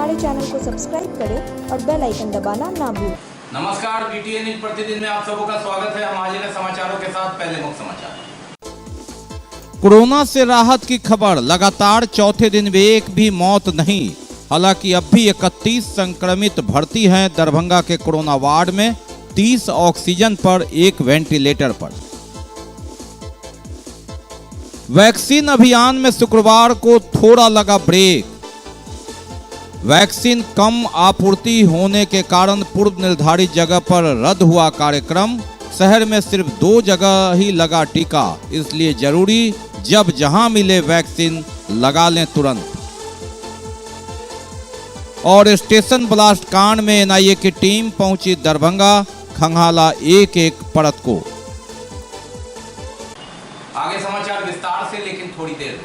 हमारे चैनल को सब्सक्राइब करें और बेल आइकन दबाना ना भूलें। नमस्कार, BTN न्यूज प्रतिदिन में आप सबों का स्वागत है। हम हाजिर हैं समाचारों के साथ। पहले मुख्य समाचार। कोरोना से राहत की खबर, लगातार चौथे दिन भी एक भी मौत नहीं। हालांकि अब भी 31 संक्रमित भर्ती हैं दरभंगा के कोरोना वार्ड में, 30 ऑक्सीजन पर, 1 वेंटिलेटर पर। वैक्सीन अभियान में शुक्रवार को थोड़ा लगा ब्रेक। वैक्सीन कम आपूर्ति होने के कारण पूर्व निर्धारित जगह पर रद्द हुआ कार्यक्रम। शहर में सिर्फ 2 जगह ही लगा टीका, इसलिए जरूरी जब जहां मिले वैक्सीन लगा लें तुरंत। और स्टेशन ब्लास्ट कांड में NIA की टीम पहुंची दरभंगा, खंगाला एक परत को। आगे समाचार विस्तार से, लेकिन थोड़ी देर में।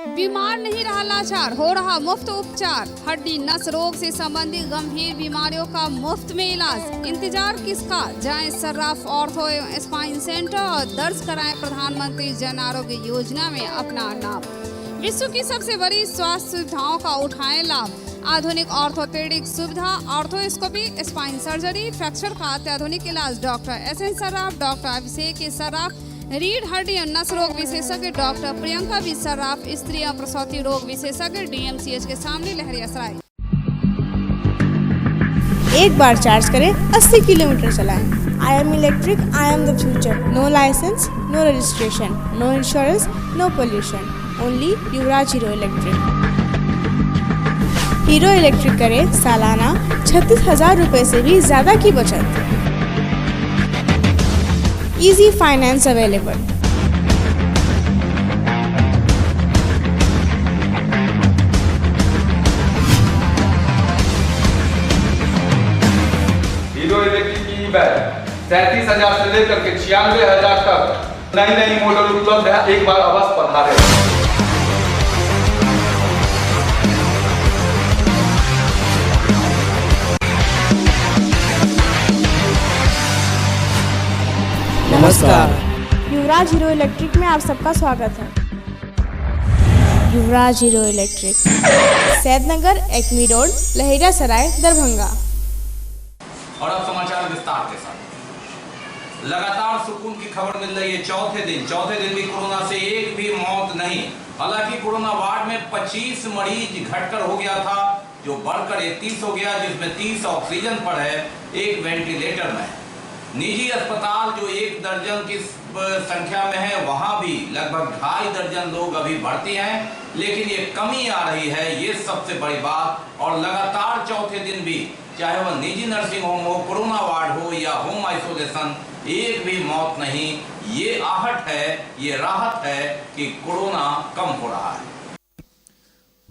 बीमार नहीं रहा लाचार, हो रहा मुफ्त उपचार। हड्डी नस रोग से संबंधित गंभीर बीमारियों का मुफ्त में इलाज। इंतजार किसका, जाएं सर्राफ ऑर्थो एवं स्पाइन सेंटर और दर्ज कराएं प्रधानमंत्री जन आरोग्य योजना में अपना नाम। विश्व की सबसे बड़ी स्वास्थ्य सुविधाओं का उठाएं लाभ। आधुनिक ऑर्थोपेडिक सुविधा, ऑर्थोस्कोपी, स्पाइन सर्जरी, फ्रैक्चर का अत्याधुनिक इलाज। डॉक्टर SN सर्राफ, डॉक्टर अभिषेक सर्राफ, रीढ़ हड्डी और नस रोग विशेषज्ञ डॉक्टर प्रियंका बी सर्राफ, स्त्री और प्रसूति रोग विशेषज्ञ DMCH के सामने लहरियासराय। एक बार चार्ज करें, 80 किलोमीटर चलाएं। I am electric, I am the future. No license, no registration, no insurance, no pollution. Only Yuvraj Hero electric. Hero electric करें सालाना 36,000 रुपए से भी ज्यादा की बचत। Easy finance available. Hero electric की ई-बाइक 37,000 से लेकर के 96,000 तक नई मॉडल उपलब्ध है। एक बार अवश्य पधारें। नमस्कार, युवराज हीरो इलेक्ट्रिक में आप सबका स्वागत है। Yuvraj Hero Electric, Saidnagar, Acme road, Laheriasarai, Darbhanga. और अब समाचार विस्तार के साथ। लगातार सुकून की खबर मिल रही है। चौथे दिन भी कोरोना से एक भी मौत नहीं। हालांकि कोरोना वार्ड में 25 मरीज घटकर हो गया था, जो बढ़कर 31 हो गया, जिसमें 30 ऑक्सीजन पर है, 1 वेंटिलेटर में है। निजी अस्पताल जो 1 दर्जन की संख्या में है, वहां भी लगभग 2.5 दर्जन लोग अभी भर्ती हैं, लेकिन ये कमी आ रही है, ये सबसे बड़ी बात। और लगातार चौथे दिन भी, चाहे वह निजी नर्सिंग होम हो, कोरोना वार्ड हो या होम आइसोलेशन, एक भी मौत नहीं। ये आहट है, ये राहत है कि कोरोना कम हो रहा है।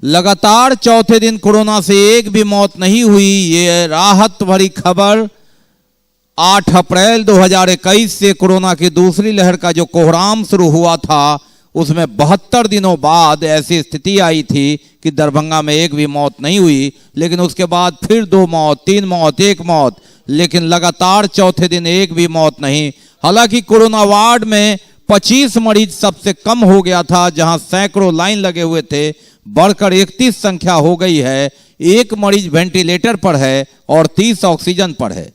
लगातार चौथे दिन कोरोना से एक भी मौत नहीं हुई, ये राहत भरी खबर। 8 अप्रैल 2021 से कोरोना की दूसरी लहर का जो कोहराम शुरू हुआ था, उसमें 72 दिनों बाद ऐसी स्थिति आई थी कि दरभंगा में एक भी मौत नहीं हुई। लेकिन उसके बाद फिर 2 मौत, 3 मौत, 1 मौत, लेकिन लगातार चौथे दिन एक भी मौत नहीं। हालांकि कोरोना वार्ड में 25 मरीज सबसे कम हो गया था, जहां सैकड़ों लाइन लगे हुए थे, बढ़कर 31 संख्या हो गई है। 1 मरीज वेंटिलेटर पर है और 30 ऑक्सीजन पर है।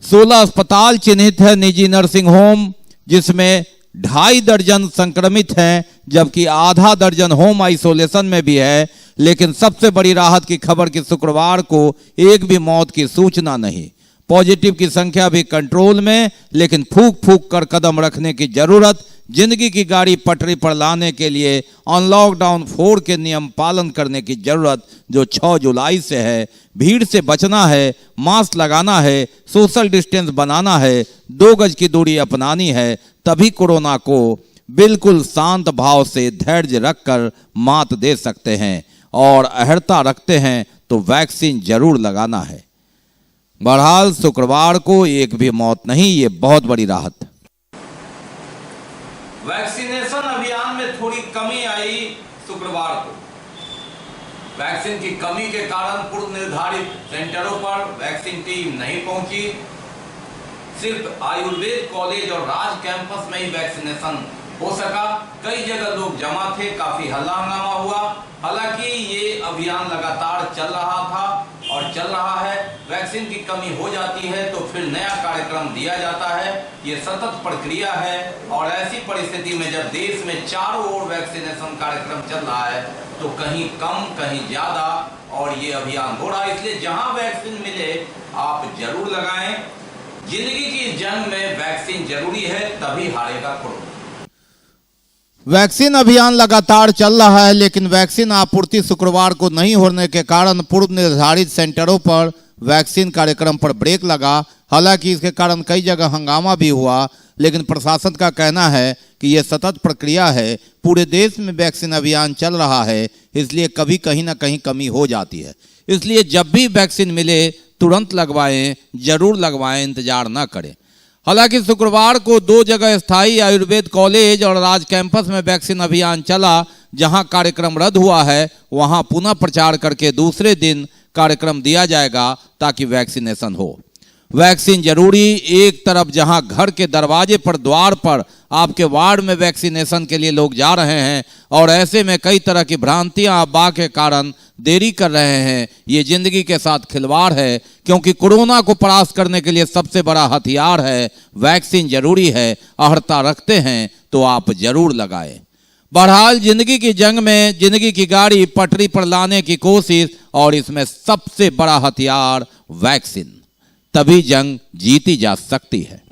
16 अस्पताल चिन्हित है निजी नर्सिंग होम, जिसमें 2.5 दर्जन संक्रमित हैं, जबकि आधा दर्जन होम आइसोलेशन में भी है। लेकिन सबसे बड़ी राहत की खबर कि शुक्रवार को एक भी मौत की सूचना नहीं। पॉजिटिव की संख्या भी कंट्रोल में, लेकिन फूंक कर कदम रखने की जरूरत। जिंदगी की गाड़ी पटरी पर लाने के लिए अनलॉकडाउन 4 के नियम पालन करने की जरूरत, जो 6 जुलाई से है। भीड़ से बचना है, मास्क लगाना है, सोशल डिस्टेंस बनाना है, 2 गज की दूरी अपनानी है, तभी कोरोना को बिल्कुल शांत भाव से धैर्य रखकर मात दे सकते हैं। और अहर्ता रखते हैं तो वैक्सीन जरूर लगाना है। बहरहाल शुक्रवार को एक भी मौत नहीं, ये बहुत बड़ी राहत। वैक्सीनेशन अभियान में थोड़ी कमी आई शुक्रवार को। वैक्सीन की कमी के कारण पूर्व निर्धारित सेंटरों पर वैक्सीन टीम नहीं पहुंची। सिर्फ आयुर्वेद कॉलेज और राज कैंपस में ही वैक्सीनेशन हो सका। कई जगह लोग जमा थे, काफी हल्ला हंगामा हुआ। हालांकि ये अभियान लगातार चल रहा था और चल रहा है। वैक्सीन की कमी हो जाती है तो फिर नया कार्यक्रम दिया जाता है। ये सतत प्रक्रिया है और ऐसी परिस्थिति में जब देश में चारों ओर वैक्सीनेशन कार्यक्रम चल रहा है तो कहीं कम कहीं ज्यादा और ये अभियान हो रहा है। इसलिए जहां वैक्सीन मिले आप जरूर लगाएं। जिंदगी की जंग में वैक्सीन जरूरी है, तभी हारेगा कोरोना। वैक्सीन अभियान लगातार चल रहा है, लेकिन वैक्सीन आपूर्ति शुक्रवार को नहीं होने के कारण पूर्व निर्धारित सेंटरों पर वैक्सीन कार्यक्रम पर ब्रेक लगा। हालांकि इसके कारण कई जगह हंगामा भी हुआ, लेकिन प्रशासन का कहना है कि यह सतत प्रक्रिया है। पूरे देश में वैक्सीन अभियान चल रहा है, इसलिए कभी कहीं ना कहीं कमी हो जाती है। इसलिए जब भी वैक्सीन मिले तुरंत लगवाएं, जरूर लगवाएं, इंतजार ना करें। हालांकि शुक्रवार को 2 जगह स्थायी आयुर्वेद कॉलेज और राज कैंपस में वैक्सीन अभियान चला। जहां कार्यक्रम रद्द हुआ है वहां पुनः प्रचार करके दूसरे दिन कार्यक्रम दिया जाएगा ताकि वैक्सीनेशन हो। वैक्सीन जरूरी। एक तरफ जहां घर के दरवाजे पर, द्वार पर आपके वार्ड में वैक्सीनेशन के लिए लोग जा रहे हैं और ऐसे में कई तरह की भ्रांतियां अफवाह के कारण देरी कर रहे हैं। ये जिंदगी के साथ खिलवाड़ है, क्योंकि कोरोना को परास्त करने के लिए सबसे बड़ा हथियार है वैक्सीन। जरूरी है, अर्हता रखते हैं तो आप जरूर लगाएं। बहरहाल जिंदगी की जंग में जिंदगी की गाड़ी पटरी पर लाने की कोशिश, और इसमें सबसे बड़ा हथियार वैक्सीन। तभी जंग जीती जा सकती है।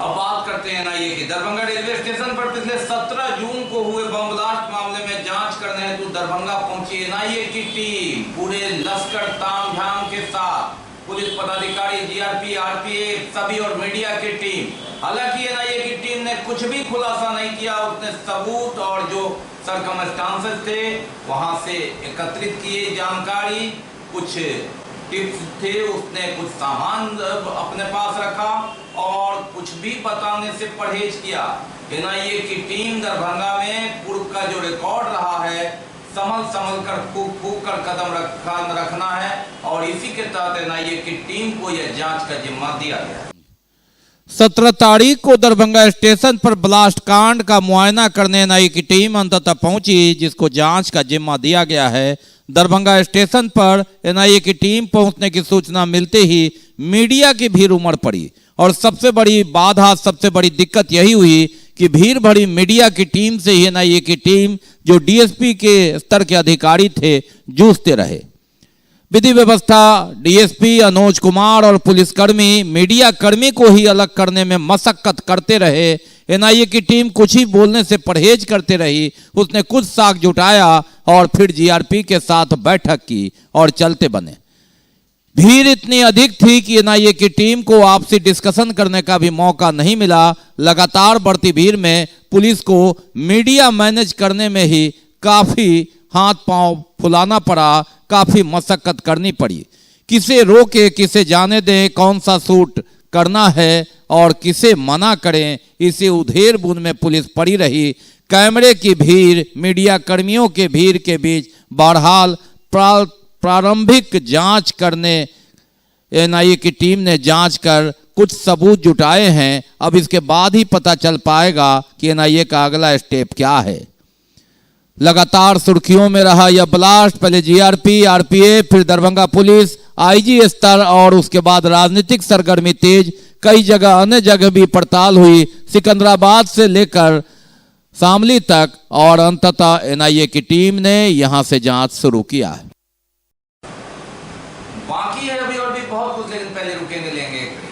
अब बात करते हैं एनआईए की। दरभंगा रेलवे स्टेशन पर पिछले 17 जून को हुए बम ब्लास्ट मामले में जांच करने हेतु दरभंगा पहुंची एनआईए की टीम पूरे लश्कर तामझाम के साथ। पुलिस पदाधिकारी, जीआरपी, आरपीएफ सभी और मीडिया की टीम। हालांकि एनआईए की टीम ने कुछ भी खुलासा नहीं किया। उसने सबूत और जो सरकमस्टांसेस थे वहां से एकत्रित किए जानकारी, कुछ टिप्स थे, उसने कुछ सामान अपने पास रखा और कुछ भी बताने से परहेज किया। एनआईए की टीम दरभंगा में पूर्व का जो रिकॉर्ड रहा है, संभल कर फूक कर कदम रखना है और इसी के तहत एनआईए की टीम को यह जांच का जिम्मा दिया गया। 17 तारीख को दरभंगा स्टेशन पर ब्लास्ट कांड का मुआयना करने एनआईए की टीम अंततः पहुंची, जिसको जांच का जिम्मा दिया गया है। दरभंगा स्टेशन पर एनआईए की टीम पहुंचने की सूचना मिलते ही मीडिया की भीड़ उमड़ पड़ी और सबसे बड़ी बाधा, सबसे बड़ी दिक्कत यही हुई कि भीड़ भरी मीडिया की टीम से ही एनआईए की टीम, जो डीएसपी के स्तर के अधिकारी थे, जूझते रहे। विधि व्यवस्था, डीएसपी अनुज कुमार और पुलिसकर्मी मीडिया कर्मी को ही अलग करने में मशक्कत करते रहे। एनआईए की टीम कुछ ही बोलने से परहेज करते रही। उसने कुछ साख जुटाया और फिर जीआरपी के साथ बैठक की और चलते बने। भीड़ इतनी अधिक थी कि एनआईए की टीम को आपसी डिस्कशन करने का भी मौका नहीं मिला। लगातार बढ़ती भीड़ में पुलिस को मीडिया मैनेज करने में ही काफी हाथ पांव फुलाना पड़ा, काफी मशक्कत करनी पड़ी। किसे रोके, किसे जाने दें, कौन सा शूट करना है और किसे मना करें, इसी उधेड़ बुन में पुलिस पड़ी रही। कैमरे की भीड़, मीडिया कर्मियों के भीड़ के बीच बहरहाल प्रारंभिक जांच करने एनआईए की टीम ने जांच कर कुछ सबूत जुटाए हैं। अब इसके बाद ही पता चल पाएगा कि एनआईए का अगला स्टेप क्या है। लगातार सुर्खियों में रहा यह ब्लास्ट, पहले जीआरपी, आरपीएफ, फिर दरभंगा पुलिस, आईजी स्तर और उसके बाद राजनीतिक सरगर्मी तेज। कई जगह अन्य जगह भी पड़ताल हुई, सिकंदराबाद से लेकर शामली तक, और अंततः एनआईए की टीम ने यहां से जांच शुरू किया है। बाकी है अभी और भी बहुत कुछ, लेकिन पहले रुकेंगे, लेंगे एक break.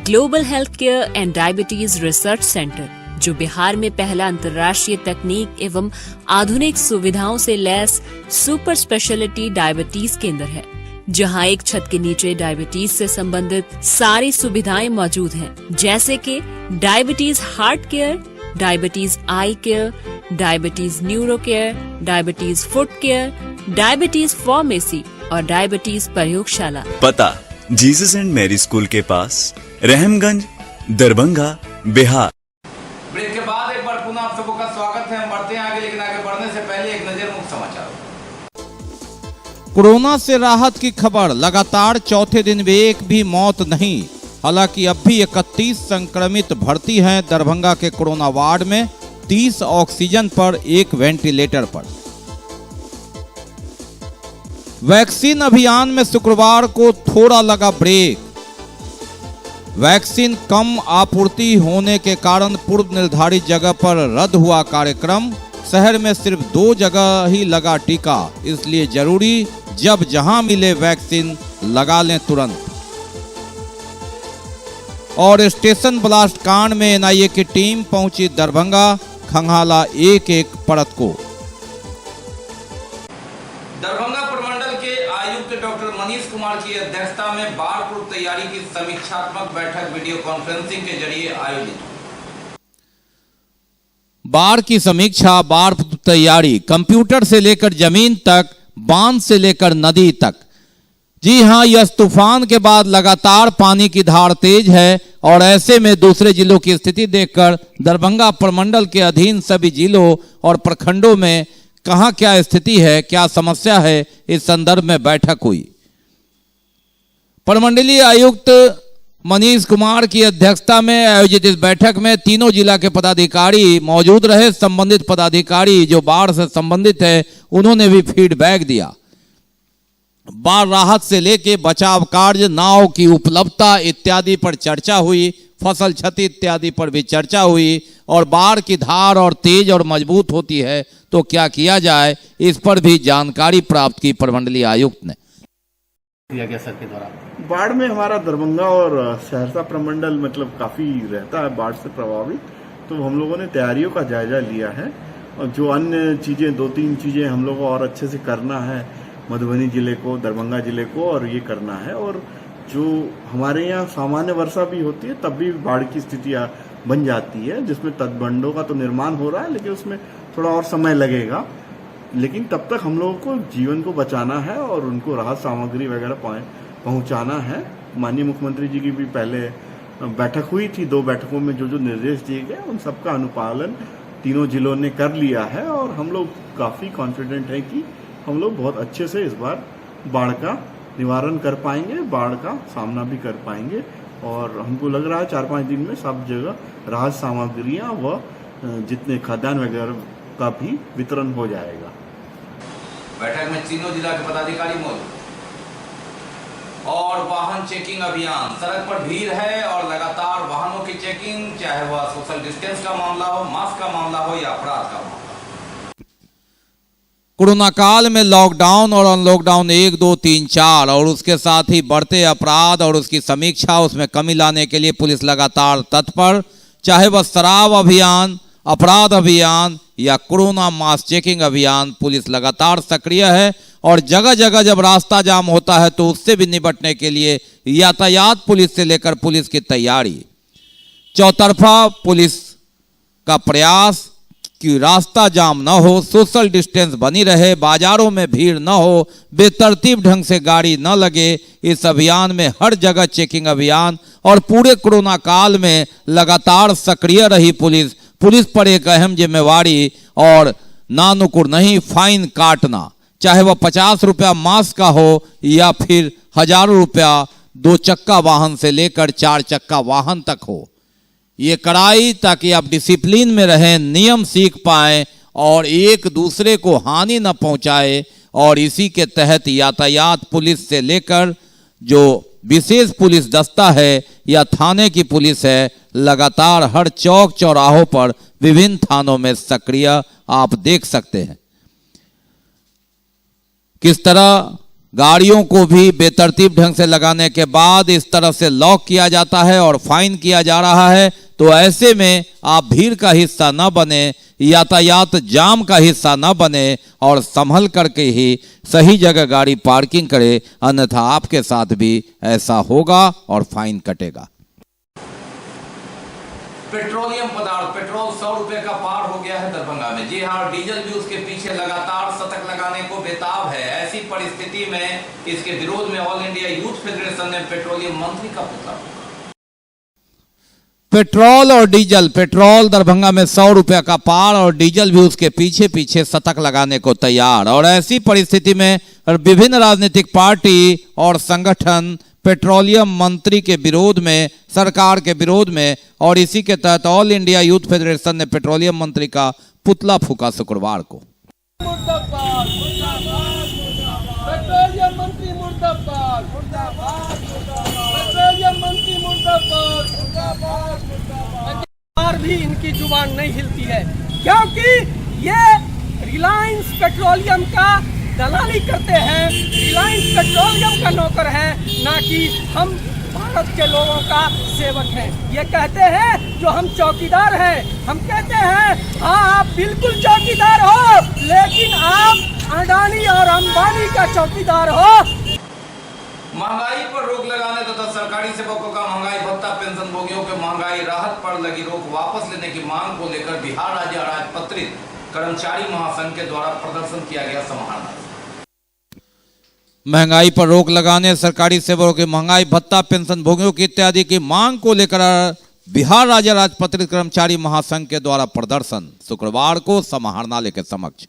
Global health care and diabetes research centre, जो बिहार में पहला अंतर्राष्ट्रीय तकनीक एवं आधुनिक सुविधाओं से लैस सुपर स्पेशलिटी डायबिटीज केंद्र है, जहां एक छत के नीचे डायबिटीज से संबंधित सारी सुविधाएं मौजूद हैं, जैसे कि diabetes heart care, diabetes eye care, diabetes neuro care, diabetes foot care, diabetes pharmacy और डायबिटीज प्रयोगशाला। पता जीसस एंड मैरी स्कूल के पास, रहमगंज, दरभंगा, बिहार। ब्रेक के बाद एक बार पुनः आप सबों का स्वागत है। हम बढ़ते हैं आगे, लेकिन आगे बढ़ने से पहले एक नजर मुख्य समाचार। कोरोना से राहत की खबर, लगातार चौथे दिन भी एक भी मौत नहीं। हालांकि अब भी 31 संक्रमित भर्ती हैं दरभंगा के कोरोना वार्ड में, 30 ऑक्सीजन पर, 1 वेंटिलेटर पर। वैक्सीन अभियान में शुक्रवार को थोड़ा लगा ब्रेक। वैक्सीन कम आपूर्ति होने के कारण पूर्व निर्धारित जगह पर रद्द हुआ कार्यक्रम। शहर में सिर्फ 2 जगह ही लगा टीका, इसलिए जरूरी जब जहां मिले वैक्सीन लगा लें तुरंत। और स्टेशन ब्लास्ट कांड में एनआईए की टीम पहुंची दरभंगा, खंगाला एक परत को। दरभंगा प्रमंडल के आयुक्त डॉक्टर मनीष कुमार की अध्यक्षता में बाढ़ पूर्व तैयारी की समीक्षात्मक बैठक वीडियो कॉन्फ्रेंसिंग के जरिए आयोजित हुई। बाढ़ की समीक्षा, बाढ़ तैयारी, कंप्यूटर से लेकर जमीन तक, बांध से लेकर नदी तक। जी हां, यह तूफान के बाद लगातार पानी की धार तेज है और ऐसे में दूसरे जिलों की स्थिति देखकर दरभंगा प्रमंडल के अधीन सभी जिलों और प्रखंडों में कहां क्या स्थिति है, क्या समस्या है, इस संदर्भ में बैठक हुई। प्रमंडलीय आयुक्त मनीष कुमार की अध्यक्षता में आयोजित इस बैठक में तीनों जिला के पदाधिकारी मौजूद रहे। संबंधित पदाधिकारी जो बाढ़ से संबंधित है, उन्होंने भी फीडबैक दिया। बाढ़ राहत से लेकर बचाव कार्य, नाव की उपलब्धता इत्यादि पर चर्चा हुई। फसल क्षति इत्यादि पर भी चर्चा हुई और बाढ़ की धार और तेज और मजबूत होती है तो क्या किया जाए, इस पर भी जानकारी प्राप्त की प्रमंडलीय आयुक्त ने। किया गया सर के द्वारा बाढ़ में हमारा दरभंगा और सहरसा प्रमंडल मतलब काफ़ी रहता है बाढ़ से प्रभावित, तो हम लोगों ने तैयारियों का जायजा लिया है और जो अन्य चीज़ें 2-3 चीज़ें हम लोगों को और अच्छे से करना है, मधुबनी जिले को, दरभंगा जिले को, और ये करना है। और जो हमारे यहाँ सामान्य वर्षा भी होती है तब भी बाढ़ की स्थितियाँ बन जाती है, जिसमें तटबंधों का तो निर्माण हो रहा है, लेकिन उसमें थोड़ा और समय लगेगा। लेकिन तब तक हम लोगों को जीवन को बचाना है और उनको राहत सामग्री वगैरह पहुंचाना है। माननीय मुख्यमंत्री जी की भी पहले बैठक हुई थी, 2 बैठकों में जो जो निर्देश दिए गए उन सबका अनुपालन तीनों जिलों ने कर लिया है और हम लोग काफ़ी कॉन्फिडेंट हैं कि हम लोग बहुत अच्छे से इस बार बाढ़ का निवारण कर पाएंगे, बाढ़ का सामना भी कर पाएंगे। और हमको लग रहा है 4-5 दिन में सब जगह राहत सामग्रियाँ व जितने खाद्यान्न वगैरह का भी वितरण हो जाएगा। बैठक में तीनों जिला के पदाधिकारी मौजूद और वाहन चेकिंग अभियान, सड़क पर भीड़ है और लगातार वाहनों की चेकिंग, चाहे वह सोशल डिस्टेंस का मामला हो, मास्क का मामला हो या अपराध का मामला। कोरोना काल में लॉकडाउन और अनलॉकडाउन 1, 2, 3, 4 और उसके साथ ही बढ़ते अपराध और उसकी समीक्षा, उसमें कमी लाने के लिए पुलिस लगातार तत्पर, चाहे वह शराब अभियान, अपराध अभियान या कोरोना मास चेकिंग अभियान, पुलिस लगातार सक्रिय है। और जगह जगह जब रास्ता जाम होता है तो उससे भी निपटने के लिए यातायात पुलिस से लेकर पुलिस की तैयारी, चौतरफा पुलिस का प्रयास कि रास्ता जाम न हो, सोशल डिस्टेंस बनी रहे, बाजारों में भीड़ न हो, बेतरतीब ढंग से गाड़ी न लगे। इस अभियान में हर जगह चेकिंग अभियान और पूरे कोरोना काल में लगातार सक्रिय रही पुलिस पर एक अहम जिम्मेवारी और नानुकुर नहीं फाइन काटना, चाहे वह 50 रुपया मास्क का हो या फिर हजारों रुपया 2 चक्का वाहन से लेकर 4 चक्का वाहन तक हो। ये कड़ाई ताकि आप डिसिप्लिन में रहें, नियम सीख पाएं और एक दूसरे को हानि न पहुंचाए। और इसी के तहत यातायात पुलिस से लेकर जो विशेष पुलिस दस्ता है या थाने की पुलिस है, लगातार हर चौक चौराहों पर विभिन्न थानों में सक्रिय आप देख सकते हैं। किस तरह गाड़ियों को भी बेतरतीब ढंग से लगाने के बाद इस तरह से लॉक किया जाता है और फाइन किया जा रहा है। तो ऐसे में आप भीड़ का हिस्सा न बने, यातायात जाम का हिस्सा न बने और संभल करके ही सही जगह गाड़ी पार्किंग करें, अन्यथा आपके साथ भी ऐसा होगा और फाइन कटेगा। पेट्रोलियम पदार्थ पेट्रोल 100 रुपए का पार हो गया है दरभंगा में। जी हाँ, डीजल भी उसके पीछे लगातार शतक लगाने को बेताब है। ऐसी परिस्थिति में इसके विरोध में ऑल इंडिया यूथ फेडरेशन ने पेट्रोलियम मंत्री का पुतला फूंका। पेट्रोल और डीजल, पेट्रोल दरभंगा में 100 रुपया का पार और डीजल भी उसके पीछे पीछे शतक लगाने को तैयार। और ऐसी परिस्थिति में विभिन्न राजनीतिक पार्टी और संगठन पेट्रोलियम मंत्री के विरोध में, सरकार के विरोध में, और इसी के तहत ऑल इंडिया यूथ फेडरेशन ने पेट्रोलियम मंत्री का पुतला फूंका शुक्रवार को। पेट्रोलियम मंत्री मुर्दाबाद, पेट्रोलियम मंत्री मुर्दाबाद, और भी इनकी जुबान नहीं हिलती है, क्योंकि ये रिलायंस पेट्रोलियम का दलाली करते हैं, रिलायंस पेट्रोलियम का नौकर है, ना कि हम भारत के लोगों का सेवक हैं। ये कहते हैं जो हम चौकीदार हैं, हम कहते हैं हाँ आप बिल्कुल चौकीदार हो, लेकिन आप अडानी और अंबानी का चौकीदार हो। महंगाई पर रोक लगाने तथा सरकारी सेवकों का महंगाई भत्ता, पेंशन भोगियों के महंगाई राहत पर लगी रोक वापस लेने की मांग को लेकर बिहार राज्य अराजपत्रित कर्मचारी महासंघ के द्वारा प्रदर्शन किया गया समाहरणालय। महंगाई पर रोक लगाने, सरकारी सेवकों के महंगाई भत्ता, पेंशन भोगियों की इत्यादि की मांग को लेकर बिहार राज्य राजपत्रित कर्मचारी महासंघ के द्वारा प्रदर्शन शुक्रवार को समाहरणालय के समक्ष।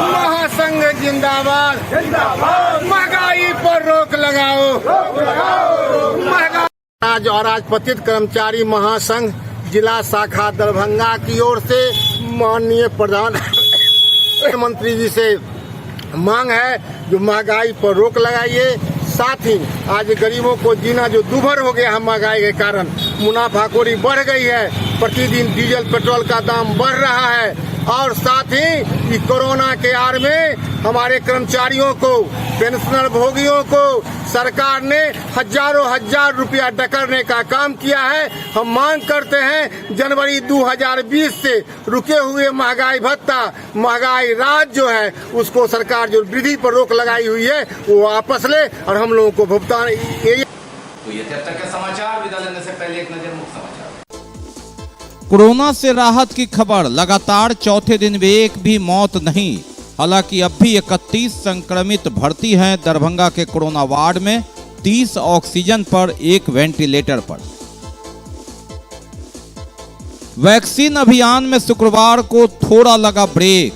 महासंघ जिंदाबाद, महंगाई पर रोक लगाओ। राज्य अराजपत्रित कर्मचारी महासंघ जिला शाखा दरभंगा की ओर से माननीय प्रधानमंत्री जी से मांग है जो महंगाई पर रोक लगाइए। साथ ही आज गरीबों को जीना जो दुभर हो गया है महंगाई के कारण, मुनाफाखोरी बढ़ गई है, प्रतिदिन डीजल पेट्रोल का दाम बढ़ रहा है। और साथ ही कोरोना के आड़ में हमारे कर्मचारियों को, पेंशनर भोगियों को सरकार ने हजारों हजार रुपया डकरने का काम किया है। हम मांग करते हैं जनवरी 2020 से रुके हुए महंगाई भत्ता, महंगाई राहत जो है उसको सरकार जो वृद्धि पर रोक लगाई हुई है वो वापस ले और हम लोगों को भुगतान। तो ये तब तक के समाचार, विदा लेने से पहले एक नजर मुख्य समाचार। कोरोना से राहत की खबर, लगातार चौथे दिन भी एक भी मौत नहीं। हालांकि अब भी 31 संक्रमित भर्ती हैं दरभंगा के कोरोना वार्ड में, 30 ऑक्सीजन पर, 1 वेंटिलेटर पर। वैक्सीन अभियान में शुक्रवार को थोड़ा लगा ब्रेक।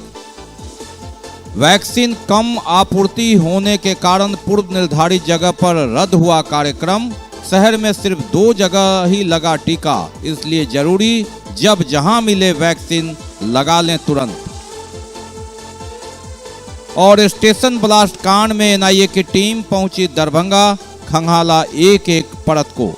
वैक्सीन कम आपूर्ति होने के कारण पूर्व निर्धारित जगह पर रद्द हुआ कार्यक्रम। शहर में सिर्फ 2 जगह ही लगा टीका, इसलिए जरूरी जब जहां मिले वैक्सीन लगा लें तुरंत। और स्टेशन ब्लास्ट कांड में एनआईए की टीम पहुंची दरभंगा, खंगाला एक परत को।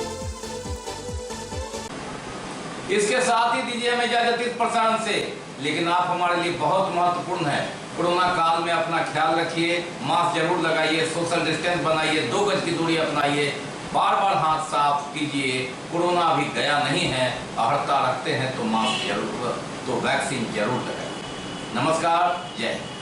इसके साथ ही दीजिए हमें इजाजत इस प्रसारण से, लेकिन आप हमारे लिए बहुत महत्वपूर्ण है। कोरोना काल में अपना ख्याल रखिए, मास्क जरूर लगाइए, सोशल डिस्टेंस बनाइए, 2 गज की दूरी अपनाइए, बार बार हाथ साफ कीजिए। कोरोना अभी गया नहीं है, आहड़ता रखते हैं तो मास्क जरूर, तो वैक्सीन जरूर लगाइए। नमस्कार, जय हिंद।